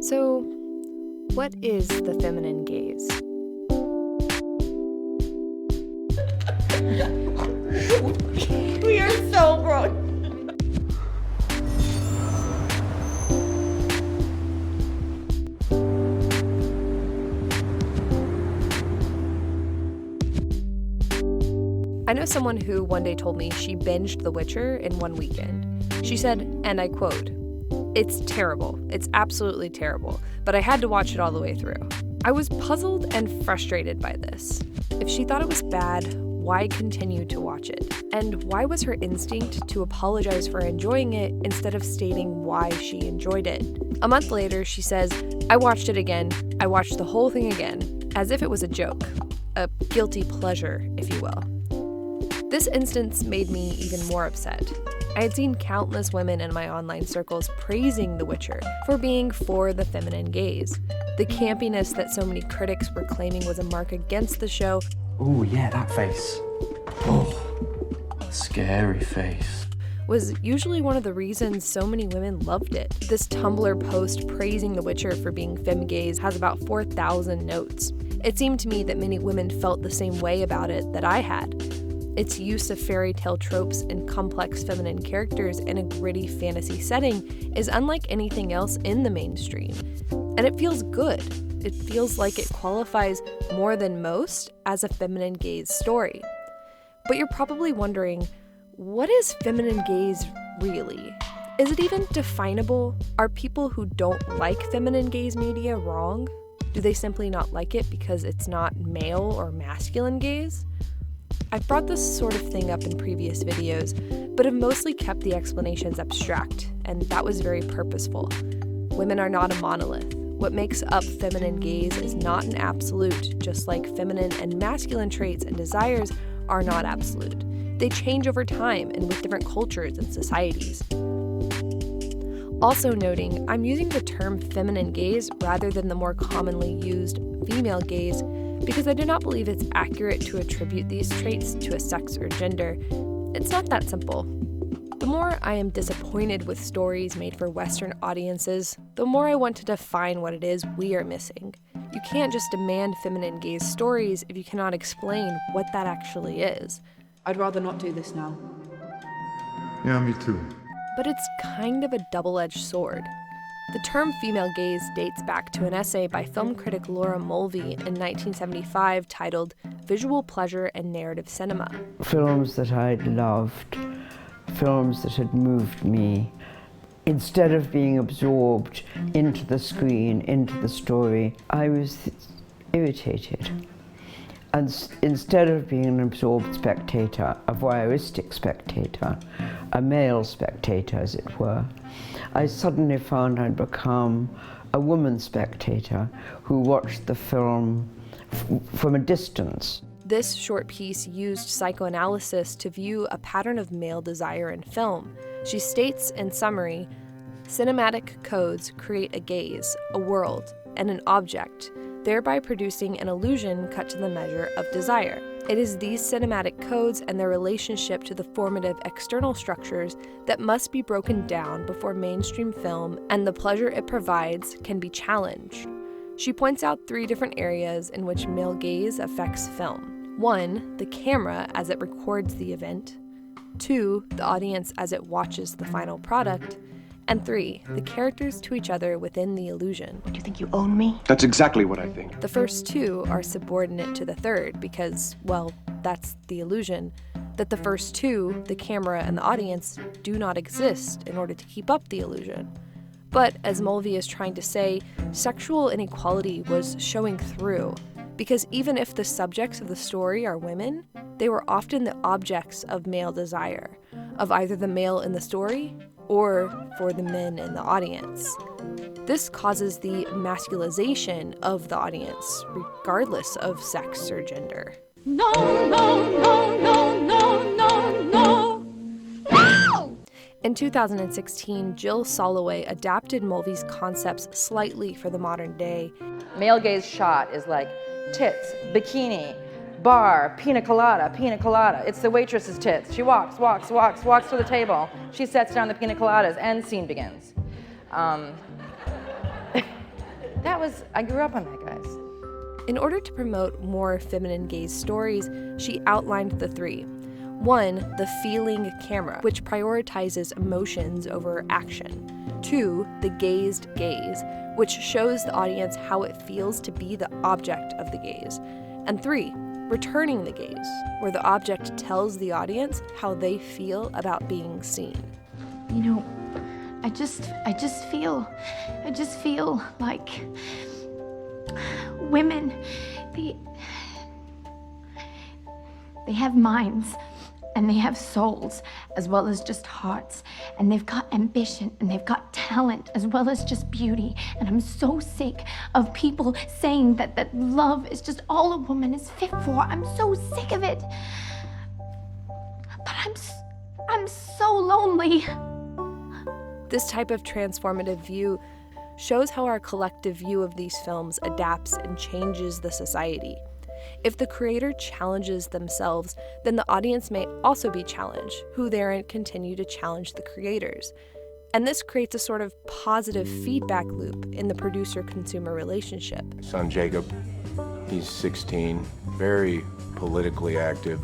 So, what is the feminine gaze? We are so grown. I know someone who one day told me she binged The Witcher in one weekend. She said, and I quote, "It's terrible. It's absolutely terrible, but I had to watch it all the way through." I was puzzled and frustrated by this. If she thought it was bad, why continue to watch it? And why was her instinct to apologize for enjoying it instead of stating why she enjoyed it? A month later, she says, "I watched it again. I watched the whole thing again, as if it was a joke. A guilty pleasure, if you will." This instance made me even more upset. I had seen countless women in my online circles praising The Witcher for being for the feminine gaze. The campiness that so many critics were claiming was a mark against the show. Oh yeah, that face. Oh, scary face. Was usually one of the reasons so many women loved it. This Tumblr post praising The Witcher for being femgaze has about 4,000 notes. It seemed to me that many women felt the same way about it that I had. Its use of fairy tale tropes and complex feminine characters in a gritty fantasy setting is unlike anything else in the mainstream. And it feels good. It feels like it qualifies more than most as a feminine gaze story. But you're probably wondering, what is feminine gaze really? Is it even definable? Are people who don't like feminine gaze media wrong? Do they simply not like it because it's not male or masculine gaze? I've brought this sort of thing up in previous videos, but have mostly kept the explanations abstract, and that was very purposeful. Women are not a monolith. What makes up feminine gaze is not an absolute, just like feminine and masculine traits and desires are not absolute. They change over time and with different cultures and societies. Also noting, I'm using the term feminine gaze rather than the more commonly used female gaze because I do not believe it's accurate to attribute these traits to a sex or gender. It's not that simple. The more I am disappointed with stories made for Western audiences, the more I want to define what it is we are missing. You can't just demand feminine gaze stories if you cannot explain what that actually is. I'd rather not do this now. Yeah, me too. But it's kind of a double-edged sword. The term female gaze dates back to an essay by film critic Laura Mulvey in 1975 titled Visual Pleasure and Narrative Cinema. Films that I'd loved, films that had moved me, instead of being absorbed into the screen, into the story, I was irritated. And instead of being an absorbed spectator, a voyeuristic spectator, a male spectator as it were, I suddenly found I'd become a woman spectator who watched the film from a distance. This short piece used psychoanalysis to view a pattern of male desire in film. She states, in summary, cinematic codes create a gaze, a world, and an object, thereby producing an illusion cut to the measure of desire. It is these cinematic codes and their relationship to the formative external structures that must be broken down before mainstream film and the pleasure it provides can be challenged. She points out 3 different areas in which male gaze affects film. 1, the camera as it records the event. 2, the audience as it watches the final product. And 3, the characters to each other within the illusion. Do you think you own me? That's exactly what I think. The first 2 are subordinate to the third because, well, that's the illusion, that the first 2, the camera and the audience, do not exist in order to keep up the illusion. But, as Mulvey is trying to say, sexual inequality was showing through, because even if the subjects of the story are women, they were often the objects of male desire, of either the male in the story or for the men in the audience. This causes the masculization of the audience, regardless of sex or gender. No, no, no, no, no, no, no, no! In 2016, Jill Soloway adapted Mulvey's concepts slightly for the modern day. Male gaze shot is like tits, bikini, bar, pina colada, pina colada. It's the waitress's tits. She walks to the table. She sets down the pina coladas and scene begins. I grew up on that, guys. In order to promote more feminine gaze stories, she outlined the 3. 1, the feeling camera, which prioritizes emotions over action. 2, the gazed gaze, which shows the audience how it feels to be the object of the gaze. And 3, returning the gaze, where the object tells the audience how they feel about being seen. You know, I just feel like women, they have minds and they have souls as well as just hearts, and they've got ambition and they've got talent as well as just beauty. And I'm so sick of people saying that love is just all a woman is fit for. I'm so sick of it. But I'm so lonely. This type of transformative view shows how our collective view of these films adapts and changes the society. If the creator challenges themselves, then the audience may also be challenged, who therein continue to challenge the creators. And this creates a sort of positive feedback loop in the producer-consumer relationship. Son Jacob, he's 16, very politically active.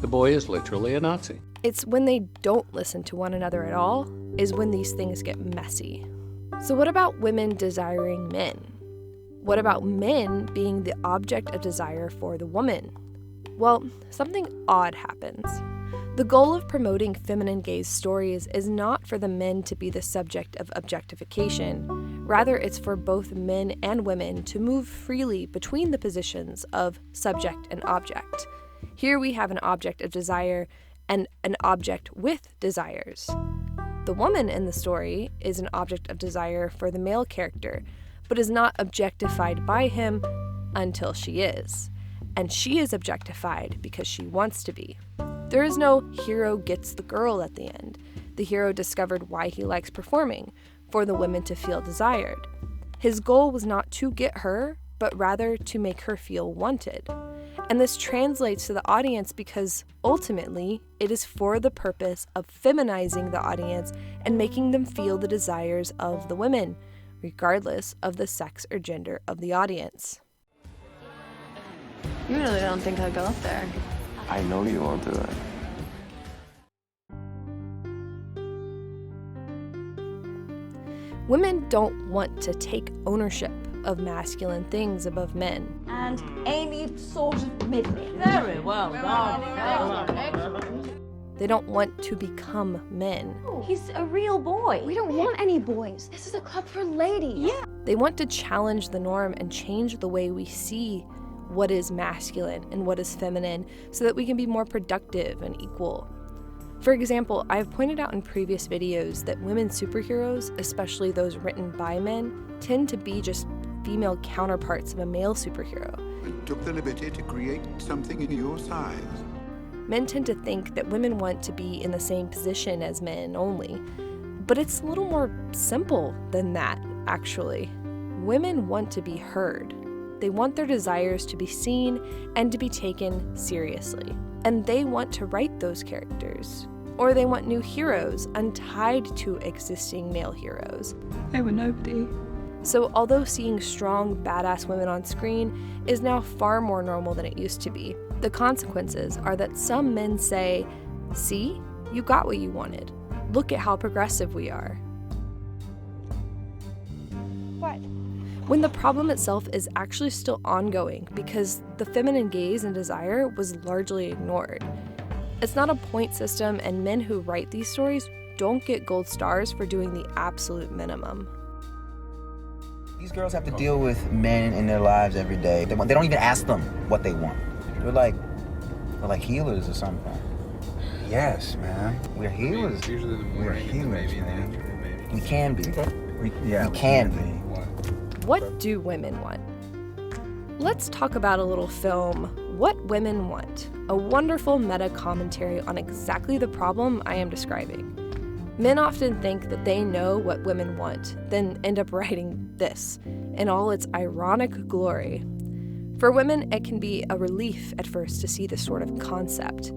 The boy is literally a Nazi. It's when they don't listen to one another at all is when these things get messy. So what about women desiring men? What about men being the object of desire for the woman? Well, something odd happens. The goal of promoting feminine gaze stories is not for the men to be the subject of objectification. Rather, it's for both men and women to move freely between the positions of subject and object. Here we have an object of desire and an object with desires. The woman in the story is an object of desire for the male character, but is not objectified by him until she is. And she is objectified because she wants to be. There is no hero gets the girl at the end. The hero discovered why he likes performing, for the women to feel desired. His goal was not to get her, but rather to make her feel wanted. And this translates to the audience because ultimately it is for the purpose of feminizing the audience and making them feel the desires of the women, regardless of the sex or gender of the audience. You really don't think I'll go up there? I know you won't do it. Women don't want to take ownership of masculine things above men. And any sort of middling. Very well done. They don't want to become men. He's a real boy. We don't want any boys. This is a club for ladies. Yeah. They want to challenge the norm and change the way we see what is masculine and what is feminine so that we can be more productive and equal. For example, I have pointed out in previous videos that women superheroes, especially those written by men, tend to be just female counterparts of a male superhero. And took the liberty to create something in your size. Men tend to think that women want to be in the same position as men only, but it's a little more simple than that, actually. Women want to be heard. They want their desires to be seen and to be taken seriously. And they want to write those characters. Or they want new heroes untied to existing male heroes. They were nobody. So although seeing strong, badass women on screen is now far more normal than it used to be, the consequences are that some men say, "See, you got what you wanted. Look at how progressive we are." What? When the problem itself is actually still ongoing because the feminine gaze and desire was largely ignored. It's not a point system, and men who write these stories don't get gold stars for doing the absolute minimum. These girls have to deal with men in their lives every day. They don't even ask them what they want. We're like healers or something. Yes, man. We're healers. We're healers, man. We can be. We can be. What do women want? Let's talk about a little film, What Women Want, a wonderful meta-commentary on exactly the problem I am describing. Men often think that they know what women want, then end up writing this, in all its ironic glory. For women, it can be a relief at first to see this sort of concept.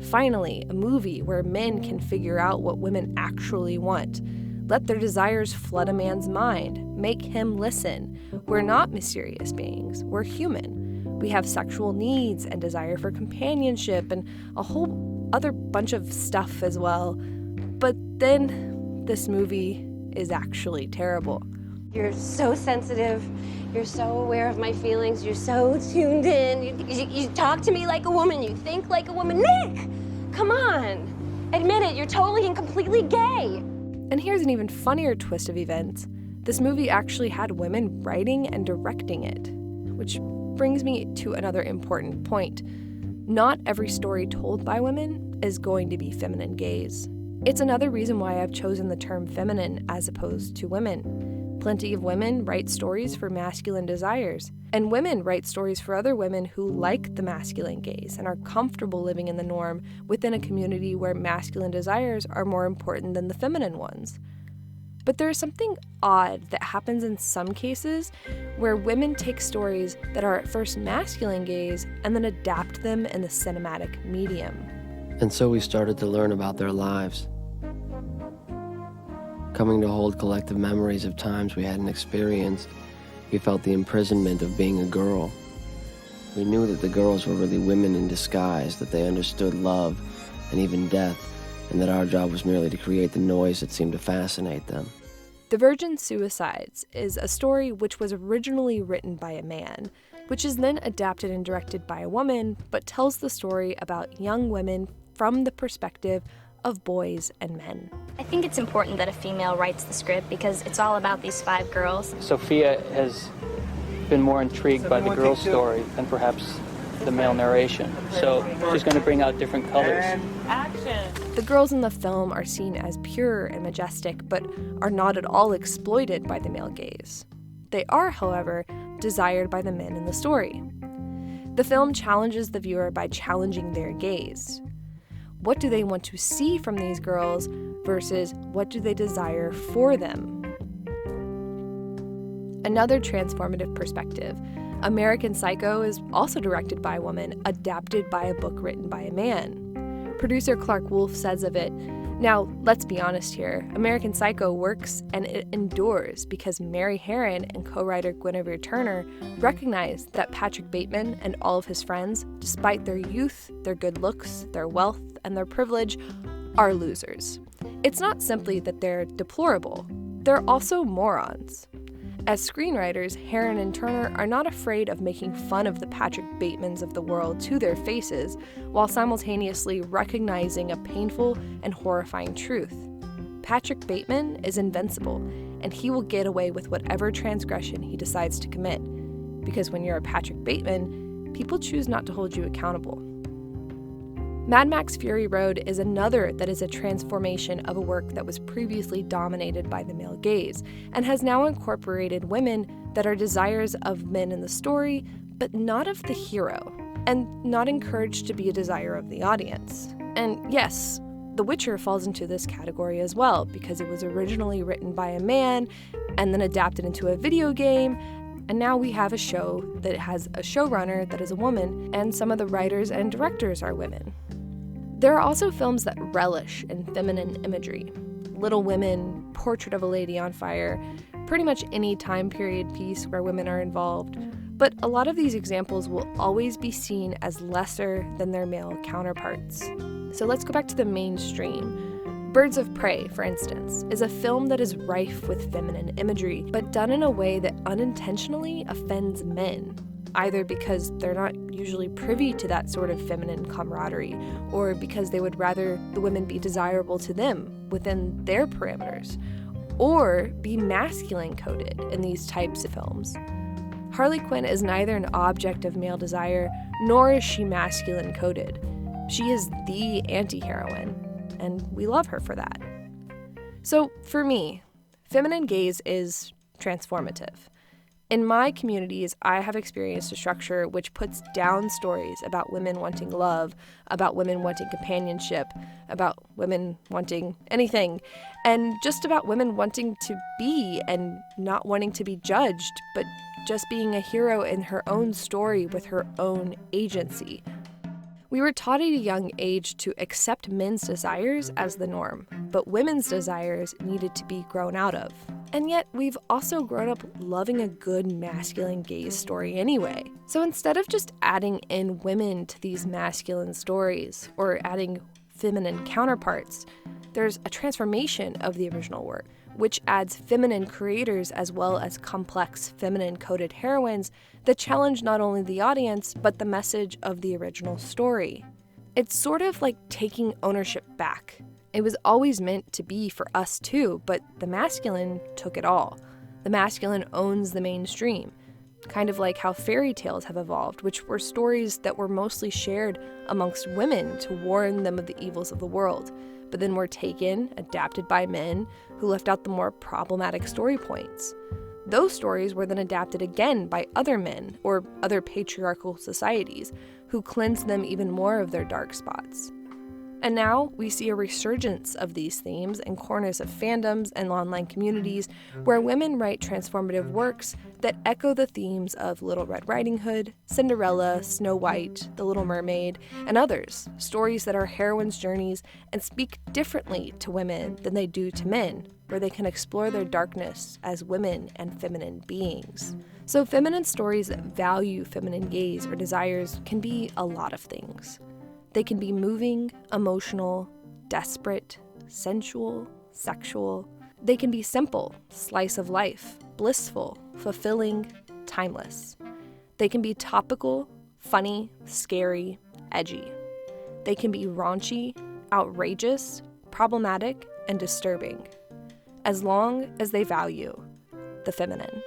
Finally, a movie where men can figure out what women actually want. Let their desires flood a man's mind, make him listen. We're not mysterious beings. We're human. We have sexual needs and desire for companionship and a whole other bunch of stuff as well. But then this movie is actually terrible. You're so sensitive. You're so aware of my feelings. You're so tuned in. You talk to me like a woman. You think like a woman. Nick, come on. Admit it. You're totally and completely gay. And here's an even funnier twist of events. This movie actually had women writing and directing it, which brings me to another important point. Not every story told by women is going to be feminine gaze. It's another reason why I've chosen the term feminine as opposed to women. Plenty of women write stories for masculine desires, and women write stories for other women who like the masculine gaze and are comfortable living in the norm within a community where masculine desires are more important than the feminine ones. But there is something odd that happens in some cases where women take stories that are at first masculine gaze and then adapt them in the cinematic medium. And so we started to learn about their lives, coming to hold collective memories of times we hadn't experienced. We felt the imprisonment of being a girl. We knew that the girls were really women in disguise, that they understood love and even death, and that our job was merely to create the noise that seemed to fascinate them. The Virgin Suicides is a story which was originally written by a man, which is then adapted and directed by a woman, but tells the story about young women from the perspective of boys and men. I think it's important that a female writes the script because it's all about these 5 girls. Sophia has been more intrigued by the girl's story than perhaps the male narration. So she's going to bring out different colors. Action! The girls in the film are seen as pure and majestic, but are not at all exploited by the male gaze. They are, however, desired by the men in the story. The film challenges the viewer by challenging their gaze. What do they want to see from these girls versus what do they desire for them? Another transformative perspective. American Psycho is also directed by a woman, adapted by a book written by a man. Producer Clark Wolfe says of it, "Now, let's be honest here. American Psycho works and it endures because Mary Harron and co-writer Guinevere Turner recognized that Patrick Bateman and all of his friends, despite their youth, their good looks, their wealth, and their privilege, are losers. It's not simply that they're deplorable. They're also morons." As screenwriters, Harron and Turner are not afraid of making fun of the Patrick Batemans of the world to their faces, while simultaneously recognizing a painful and horrifying truth. Patrick Bateman is invincible, and he will get away with whatever transgression he decides to commit. Because when you're a Patrick Bateman, people choose not to hold you accountable. Mad Max Fury Road is another that is a transformation of a work that was previously dominated by the male gaze, and has now incorporated women that are desires of men in the story, but not of the hero, and not encouraged to be a desire of the audience. And yes, The Witcher falls into this category as well, because it was originally written by a man, and then adapted into a video game, and now we have a show that has a showrunner that is a woman, and some of the writers and directors are women. There are also films that relish in feminine imagery. Little Women, Portrait of a Lady on Fire, pretty much any time period piece where women are involved. But a lot of these examples will always be seen as lesser than their male counterparts. So let's go back to the mainstream. Birds of Prey, for instance, is a film that is rife with feminine imagery, but done in a way that unintentionally offends men, either because they're not usually privy to that sort of feminine camaraderie, or because they would rather the women be desirable to them within their parameters, or be masculine coded in these types of films. Harley Quinn is neither an object of male desire, nor is she masculine coded. She is the anti-heroine, and we love her for that. So for me, feminine gaze is transformative. In my communities, I have experienced a structure which puts down stories about women wanting love, about women wanting companionship, about women wanting anything, and just about women wanting to be and not wanting to be judged, but just being a hero in her own story with her own agency. We were taught at a young age to accept men's desires as the norm, but women's desires needed to be grown out of. And yet, we've also grown up loving a good masculine gaze story anyway. So instead of just adding in women to these masculine stories or adding feminine counterparts, there's a transformation of the original work, which adds feminine creators as well as complex feminine-coded heroines that challenge not only the audience, but the message of the original story. It's sort of like taking ownership back. It was always meant to be for us too, but the masculine took it all. The masculine owns the mainstream, kind of like how fairy tales have evolved, which were stories that were mostly shared amongst women to warn them of the evils of the world, but then were taken, adapted by men who left out the more problematic story points. Those stories were then adapted again by other men or other patriarchal societies who cleansed them even more of their dark spots. And now we see a resurgence of these themes in corners of fandoms and online communities where women write transformative works that echo the themes of Little Red Riding Hood, Cinderella, Snow White, The Little Mermaid, and others, stories that are heroines' journeys and speak differently to women than they do to men, where they can explore their darkness as women and feminine beings. So feminine stories that value feminine gaze or desires can be a lot of things. They can be moving, emotional, desperate, sensual, sexual. They can be simple, slice of life, blissful, fulfilling, timeless. They can be topical, funny, scary, edgy. They can be raunchy, outrageous, problematic, and disturbing, as long as they value the feminine.